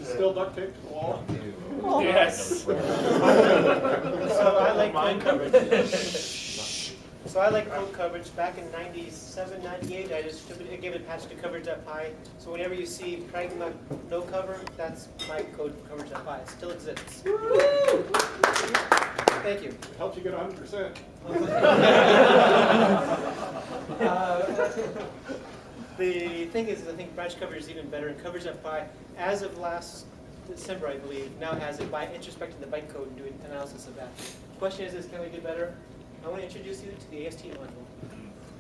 Still duct taped to the wall? Yes. So I like code coverage. So I like code coverage. Back in 97, 98, I gave it a patch to coverage.py. So whenever you see pragma no cover, that's my code coverage.py. It still exists. Thank you. Helps you get 100%. The thing is, I think branch coverage is even better. And coverage.py, as of last December, I believe, now has it by introspecting the bytecode and doing analysis of that. The question is can we do better? I want to introduce you to the AST module.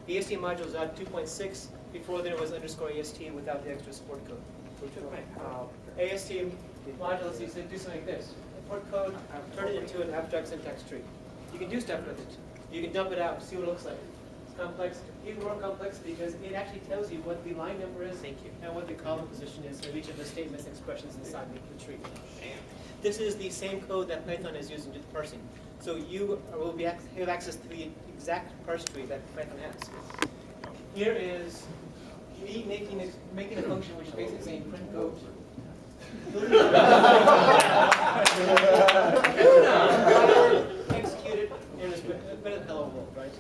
The AST module is out 2.6. Before then it was _AST without the extra support code. AST module lets you do something like this. Import code, turn it into an abstract syntax tree. You can do stuff with it. You can dump it out, see what it looks like. It's complex, even more complex because it actually tells you what the line number is and what the column position is of each of the statements and expressions inside the tree. This is the same code that Python is using to parsing. So you will have access to the exact parse tree that Python has. Here is me making a function which is basically saying print code. Executed in a bit of hello world, right?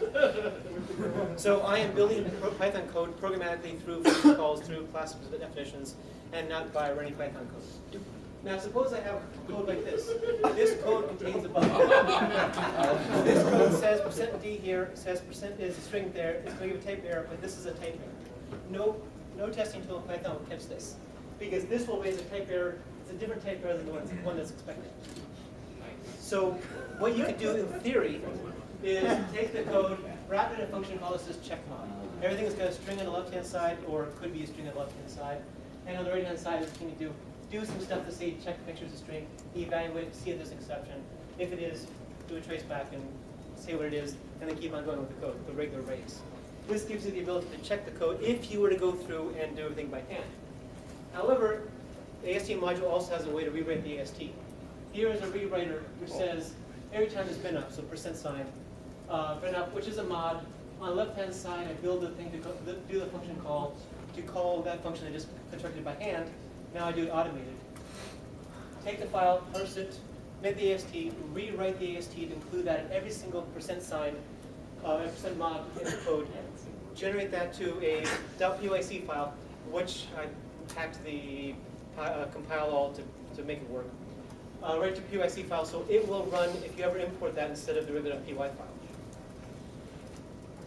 So I am building Python code programmatically through function calls, through class definitions, and not by running Python code. Now suppose I have code like this. This code contains a bug. This code says %d here, says % is a string there, it's going to give a type error, but this is a type error. No testing tool in Python will catch this. Because this will raise a type error, it's a different type error than the one that's expected. So what you could do in theory is take the code, wrap it in a function called this checkmod. Everything is got a string on the left-hand side, or it could be a string on the left-hand side. And on the right-hand side, what you can do some stuff to say check pictures of string, evaluate, see if there's an exception. If it is, do a trace back and say what it is, and then keep on going with the code, the regular race. This gives you the ability to check the code if you were to go through and do everything by hand. However, the AST module also has a way to rewrite the AST. Here is a rewriter which says every time there's bin up, so %sign, bin up, which is a mod. On the left-hand side, I build the thing to do the function call to call that function I just constructed by hand. Now I do it automated. Take the file, parse it, make the AST, rewrite the AST to include that in every single %sign, %mod in the code. Generate that to a .pyc file, which I packed the compile all to make it work. Write to PYC file, so it will run if you ever import that instead of the regular.py file.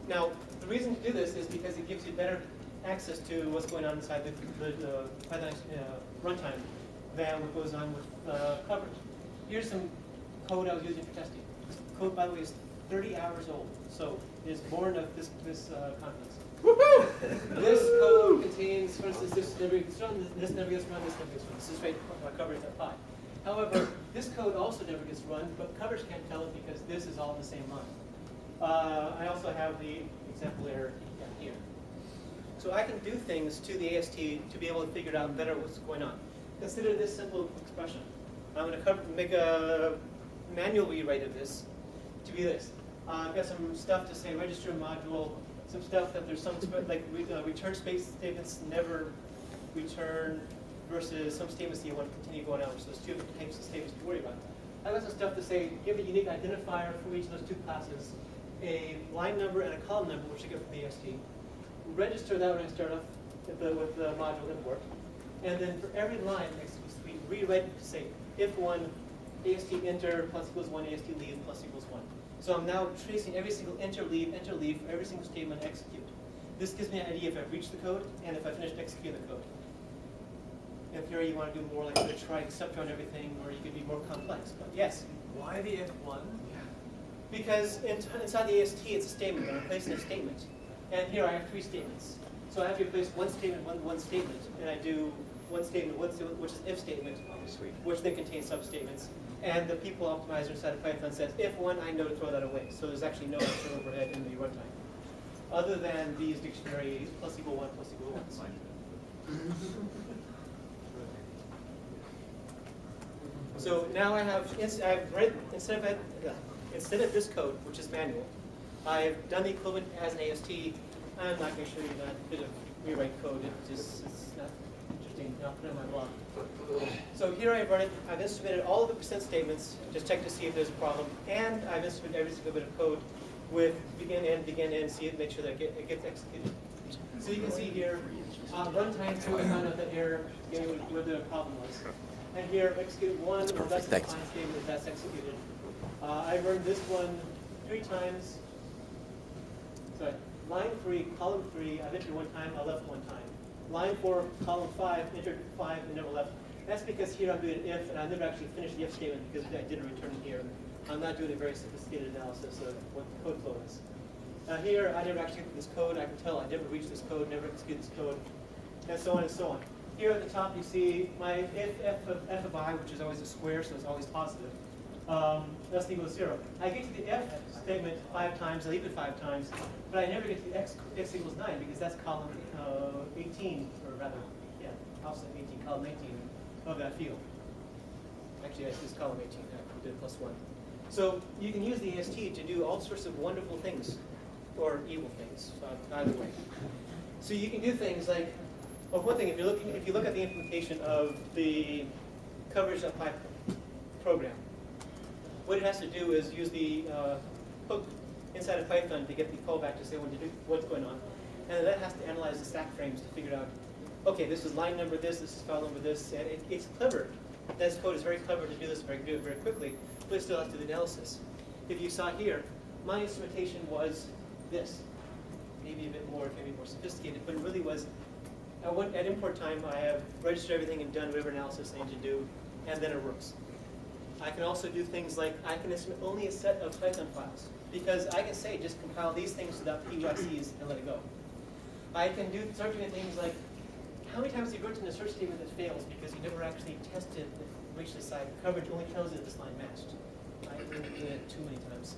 Now, the reason to do this is because it gives you better access to what's going on inside the Python runtime than what goes on with coverage. Here's some code I was using for testing. This code, by the way, is 30 hours old, so it is born of this conference. This code contains, for instance, this never gets run, this never gets run, this never gets run. This is straight coverage.py. However, this code also never gets run, but coverage can't tell it because this is all in the same line. I also have the example error down here. So I can do things to the AST to be able to figure out better what's going on. Consider this simple expression. I'm going to make a manual rewrite of this to be this. I've got some stuff to say register module, some stuff that there's some, like return space statements never return versus some statements that you want to continue going on. So there's two different types of statements to worry about. I've got some stuff to say, give a unique identifier for each of those two classes, a line number and a column number, which I get from the AST. Register that when I start off with the module import. And then for every line, we rewrite to say, if one, AST enter plus equals 1, AST leave plus equals 1. So I'm now tracing every single enter, leave for every single statement execute. This gives me an idea if I've reached the code and if I finished executing the code. In theory, you want to do more like the try except on everything, or you could be more complex. But yes? Why the if1? Because inside the AST, it's a statement. I'm replacing a statement. And here I have 3 statements. So I have to replace one statement, one statement. And I do one statement, which is if statement, which then contains substatements. And the people optimizer inside of Python says, if one, I know to throw that away. So there's actually no extra overhead in the runtime, other than these dictionary plus equal 1 plus equal 1. So now I have, instead of this code, which is manual, I've done the equivalent as an AST. I'm not going to show you that bit of rewrite code. It's not interesting interesting. I'll put it in my blog. So here I've run it. I've then submitted all of the percent statements, just check to see if there's a problem, and I've then submitted every single bit of code with begin, end, see it, make sure that it gets executed. So you can see here, runtime through, I found out that error, where the problem was. And here, execute one, well, that's the client statement, that's executed. I run this one 3 times. Sorry, line 3, column 3, I've entered 1 time, I left 1 time. Line 4, column 5, entered 5 and never left. That's because here I'm doing an if, and I never actually finished the if statement because I did a return here. I'm not doing a very sophisticated analysis of what the code flow is. Here, I never executed this code. I can tell I never reached this code, never executed this code, and so on and so on. Here at the top, you see my if f of I, which is always a square, so it's always positive. That's equal to 0. I get to the f statement 5 times, I leave it 5 times, but I never get to the x equals 9 because that's column 18, or rather, yeah, offset 18, column 18 of that field. Actually, this is column 18. I did +1. So you can use the AST to do all sorts of wonderful things, or evil things, either way. So you can do things like, well, one thing, if you look at the implementation of the coverage of pipe program, what it has to do is use the hook inside of Python to get the callback to say what's going on, and that has to analyze the stack frames to figure out, okay, this is line number this is file number this, and it's clever. This code is very clever to do this, do it very quickly, but it still has to do the analysis. If you saw here, my instrumentation was this. Maybe a bit more, maybe more sophisticated, but it really was, at import time, I have registered everything and done whatever analysis I need to do, and then it works. I can also do things like, I can instrument only a set of Python files, because I can say, just compile these things without PUICs and let it go. I can start doing things like, how many times have you written a search statement that fails because you never actually tested the reach this side? Coverage only tells you that this line matched. I've been doing it too many times.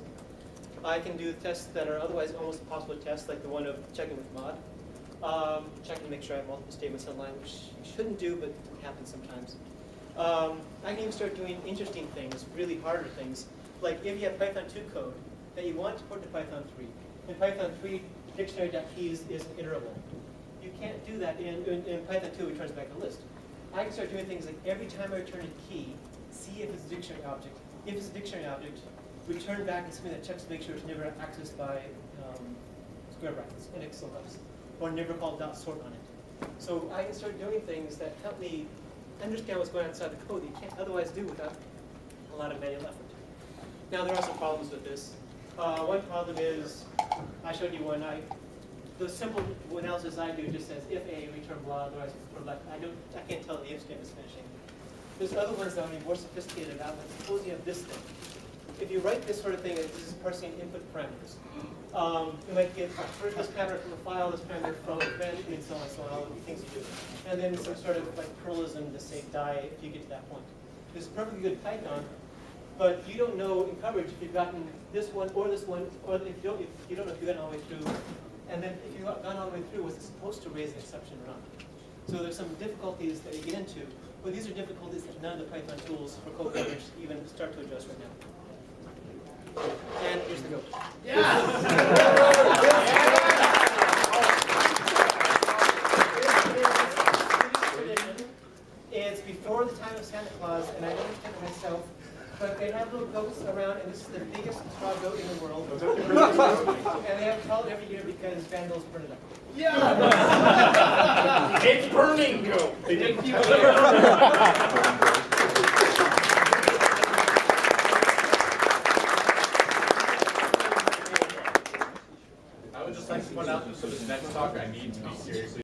I can do tests that are otherwise almost impossible to test, like the one of checking with mod. Checking to make sure I have multiple statements online, which you shouldn't do, but it happens sometimes. I can even start doing interesting things, really harder things, like if you have Python 2 code that you want to port to Python 3. In Python 3, dictionary.keys is iterable. You can't do that in Python 2, it returns back a list. I can start doing things like every time I return a key, see if it's a dictionary object. If it's a dictionary object, return back something that checks to make sure it's never accessed by square brackets, index lookups, or never called .sort on it. So I can start doing things that help me understand what's going on inside the code that you can't otherwise do without a lot of manual effort. Now there are some problems with this. One problem is, I showed you one. The simple analysis I do just says if A, return blah, otherwise left. I can't tell the if statement is finishing. There's other ones that are more sophisticated about, like suppose you have this thing. If you write this sort of thing, this is parsing input parameters. You might get this parameter from a file, this parameter from an event, and so on, all the things you do. And then some sort of like Perlism to say die if you get to that point. This is perfectly good Python, but you don't know in coverage if you've gotten this one, or if you don't know if you've gotten all the way through. And then if you've gone all the way through, was it supposed to raise an exception or not? So there's some difficulties that you get into, but these are difficulties that none of the Python tools for code coverage even start to address right now. And here's the go. It's before the time of Santa Claus, and I don't understand it myself, but they have little goats around, and this is the biggest straw goat in the world. And they have to tell it every year because vandals burn it up. Yeah! It's burning goat! They didn't keep it I would just like to point out that for this next talk, I need to be seriously